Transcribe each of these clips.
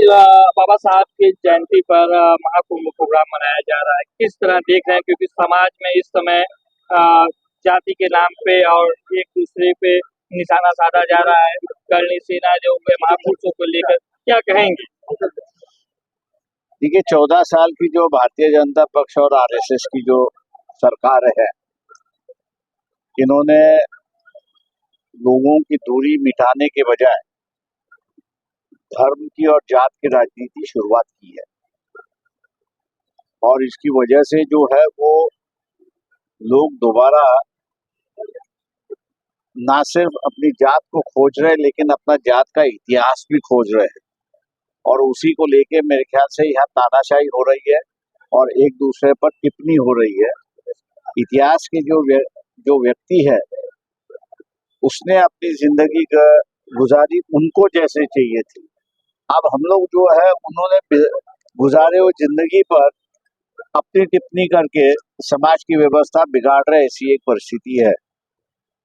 बाबा साहब की जयंती पर महाकुंभ प्रोग्राम मनाया जा रहा है। किस तरह देख रहे हैं, क्योंकि समाज में इस समय अ, जाति के नाम पे और एक दूसरे पे निशाना साधा जा रहा है। करणी सेना जो है महापुरुषों को लेकर क्या कहेंगे? देखिए 14 साल की जो भारतीय जनता पक्ष और आरएसएस की जो सरकार है, इन्होंने लोगों की दूरी मिटाने के बजाय धर्म की और जात की राजनीति शुरुआत की है। और इसकी वजह से जो है वो लोग दोबारा ना सिर्फ अपनी जात को खोज रहे हैं, लेकिन अपना जात का इतिहास भी खोज रहे हैं। और उसी को लेके मेरे ख्याल से यहाँ तानाशाही हो रही है और एक दूसरे पर टिप्पणी हो रही है। इतिहास के जो व्यक्ति है, उसने अपनी जिंदगी का गुजारी उनको जैसे चाहिए थी। अब हम लोग जो है उन्होंने गुजारे हुए जिंदगी पर अपनी टिप्पणी करके समाज की व्यवस्था बिगाड़ रहे, ऐसी एक परिस्थिति है।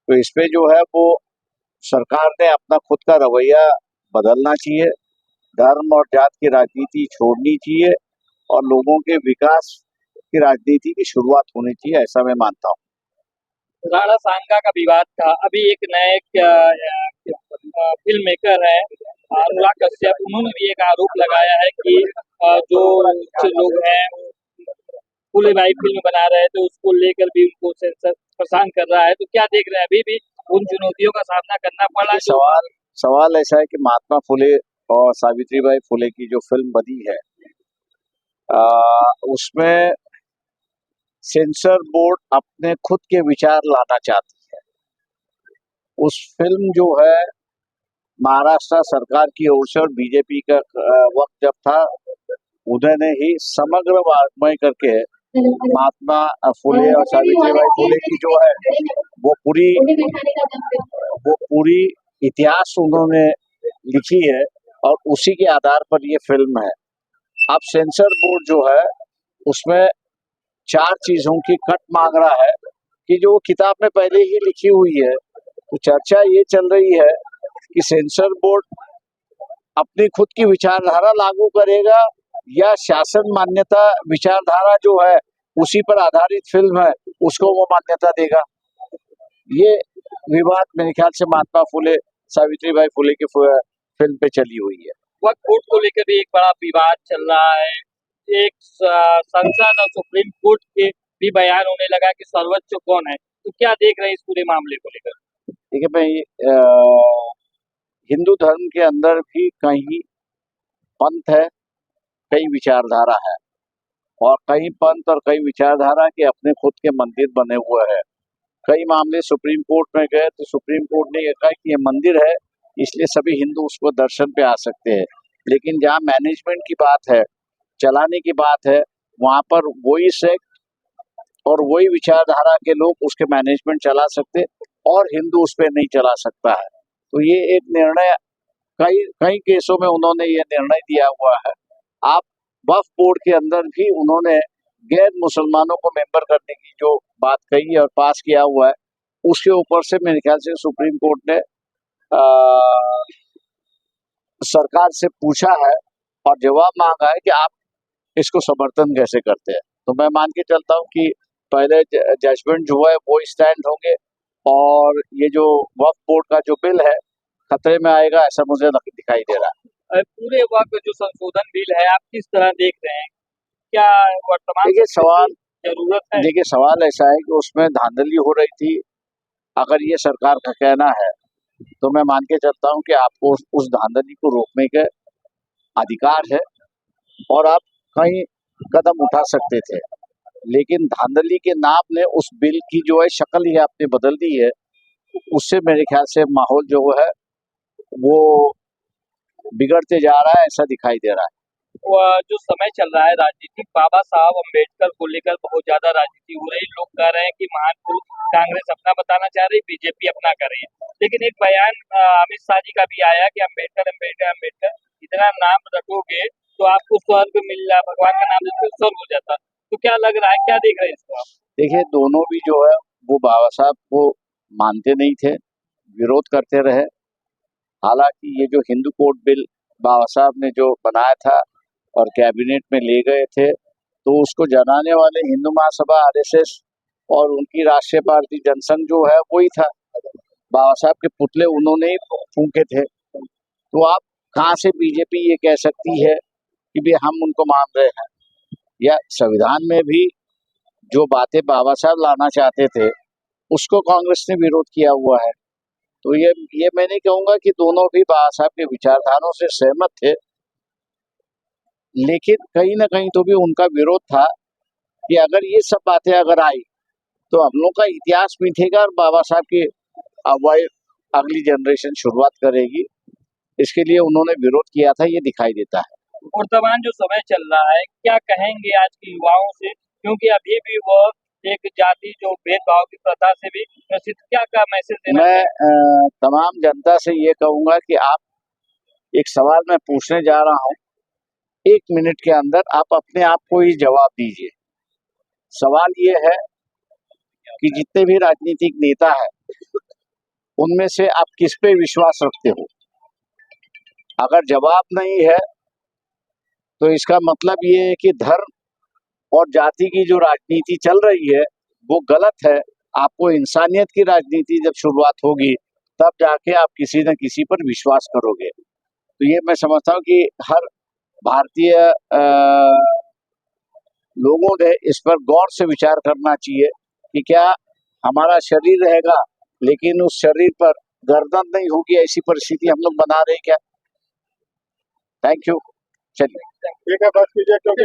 तो इस पे जो है वो सरकार ने अपना खुद का रवैया बदलना चाहिए, धर्म और जात की राजनीति छोड़नी चाहिए और लोगों के विकास की राजनीति की शुरुआत होनी चाहिए, ऐसा मैं मानता हूँ। राणा सांगा का विवाद था। अभी एक नए फिल्म मेकर है अनुराग कश्यप, उन्होंने भी एक आरोप लगाया है कि जो कुछ लोग हैं फूले भाई फिल्म बना रहे थे, उसको लेकर भी उनको सेंसर परेशान कर रहा है। तो क्या देख रहे हैं, अभी भी उन चुनौतियों का सामना करना पड़ा? सवाल ऐसा है कि महात्मा फुले और सावित्रीबाई फुले की जो फिल्म बनी है, उसमें सेंसर बोर्ड अपने खुद के विचार लाना चाहती है। उस फिल्म जो है महाराष्ट्र सरकार की ओर से और बीजेपी का वक्त जब था, उन्होंने ही समग्र वाङ्मय करके महात्मा फुले और सावित्रीबाई फुले की जो है वो पूरी इतिहास उन्होंने लिखी है और उसी के आधार पर ये फिल्म है। अब सेंसर बोर्ड जो है उसमें 4 चीजों की कट मांग रहा है कि जो किताब में पहले ही लिखी हुई है। तो चर्चा ये चल रही है कि सेंसर बोर्ड अपनी खुद की विचारधारा लागू करेगा या शासन मान्यता विचारधारा जो है उसी पर आधारित फिल्म है उसको वो मान्यता देगा। ये विवाद मेरे ख्याल से महात्मा फुले सावित्रीबाई फुले की फिल्म पे चली हुई है। वक्फ बोर्ड को लेकर भी एक बड़ा विवाद चल रहा है। एक संसद और सुप्रीम कोर्ट के भी बयान होने लगा कि सर्वोच्च कौन है। तो क्या देख रहे हैं इस पूरे मामले को लेकर? देखिए भाई, हिंदू धर्म के अंदर भी कहीं पंथ है, कई विचारधारा है और कई पंथ और कई विचारधारा के अपने खुद के मंदिर बने हुए हैं। कई मामले सुप्रीम कोर्ट में गए तो सुप्रीम कोर्ट ने कहा कि ये मंदिर है, इसलिए सभी हिंदू उसको दर्शन पे आ सकते हैं। लेकिन जहाँ मैनेजमेंट की बात है, चलाने की बात है, वहां पर वही सेक्ट और वही विचारधारा के लोग उसके मैनेजमेंट चला सकते और हिंदू उस पर नहीं चला सकता है। तो ये एक निर्णय कई केसों में उन्होंने ये निर्णय दिया हुआ है। आप वक्फ बोर्ड के अंदर भी उन्होंने गैर मुसलमानों को मेंबर करने की जो बात कही है और पास किया हुआ है, उसके ऊपर से मेरे ख्याल से सुप्रीम कोर्ट ने सरकार से पूछा है और जवाब मांगा है कि आप इसको समर्थन कैसे करते हैं। तो मैं मान के चलता हूँ कि पहले जजमेंट जो है वो स्टैंड होंगे और ये जो वक्फ बोर्ड का जो बिल है खतरे में आएगा, ऐसा मुझे दिखाई दे रहा है। पूरे वक्त जो संशोधन बिल है आप किस तरह देख रहे हैं? क्या वर्तमान जरूरत है? देखिए सवाल ऐसा है कि उसमें धांधली हो रही थी। अगर ये सरकार का कहना है तो मैं मान के चलता हूँ कि आपको उस धांधली को रोकने के अधिकार है और आप कई कदम उठा सकते थे, लेकिन धांधली के नाम ने उस बिल की जो है शक्ल ही आपने बदल दी है। उससे मेरे ख्याल से माहौल जो है वो बिगड़ते जा रहा है, ऐसा दिखाई दे रहा है। जो समय चल रहा है राजनीतिक, बाबा साहब अम्बेडकर को लेकर बहुत ज्यादा राजनीति हो रही। लोग कह रहे हैं कि महान पुरुष कांग्रेस अपना बताना चाह रही, बीजेपी अपना कर रही है। लेकिन एक बयान अमित शाह जी का भी आया कि अम्बेडकर अम्बेडकर अम्बेडकर इतना नाम रखोगे तो आपको स्वर्ग मिल जाए, भगवान का नाम लेते स्वर्ग हो जाता। तो क्या लग रहा है, क्या देख रहे हैं इसको आप? देखिए दोनों भी जो है वो बाबा साहब को मानते नहीं थे, विरोध करते रहे। हालांकि ये जो हिंदू कोड बिल बाबा साहब ने जो बनाया था और कैबिनेट में ले गए थे, तो उसको जलाने वाले हिंदू महासभा, आरएसएस और उनकी राष्ट्रीय पार्टी जनसंघ जो है वही था। बाबा साहब के पुतले उन्होंने ही फूंके थे। तो आप कहाँ से बीजेपी ये कह सकती है कि भी हम उनको मान रहे हैं? या संविधान में भी जो बातें बाबा साहब लाना चाहते थे उसको कांग्रेस ने विरोध किया हुआ है। तो ये मैं नहीं कहूंगा कि दोनों भी बाबा साहब के विचारधाराओं से सहमत थे, लेकिन कहीं ना कहीं तो भी उनका विरोध था कि अगर ये सब बातें अगर आई तो हम लोग का इतिहास मिटेगा और बाबा साहब की अगली जनरेशन शुरुआत करेगी। इसके लिए उन्होंने विरोध किया था, ये दिखाई देता है। वर्तमान जो समय चल रहा है, क्या कहेंगे आज के युवाओं से, क्योंकि अभी भी वो एक जाति जो भेदभाव की प्रथा से भी ग्रसित, क्या मैसेज देना? मैं तमाम जनता से ये कहूंगा कि आप एक सवाल मैं पूछने जा रहा हूं, 1 मिनट के अंदर आप अपने आप को ही जवाब दीजिए। सवाल ये है कि जितने भी राजनीतिक नेता है उनमें से आप किस पे विश्वास रखते हो? अगर जवाब नहीं है तो इसका मतलब ये है कि धर्म और जाति की जो राजनीति चल रही है वो गलत है। आपको इंसानियत की राजनीति जब शुरुआत होगी तब जाके आप किसी न किसी पर विश्वास करोगे। तो ये मैं समझता हूँ कि हर भारतीय लोगों ने इस पर गौर से विचार करना चाहिए कि क्या हमारा शरीर रहेगा लेकिन उस शरीर पर गर्दन नहीं होगी, ऐसी परिस्थिति हम लोग बना रहे क्या? Thank you. चलिए, ठीक है, बस कीजिए क्योंकि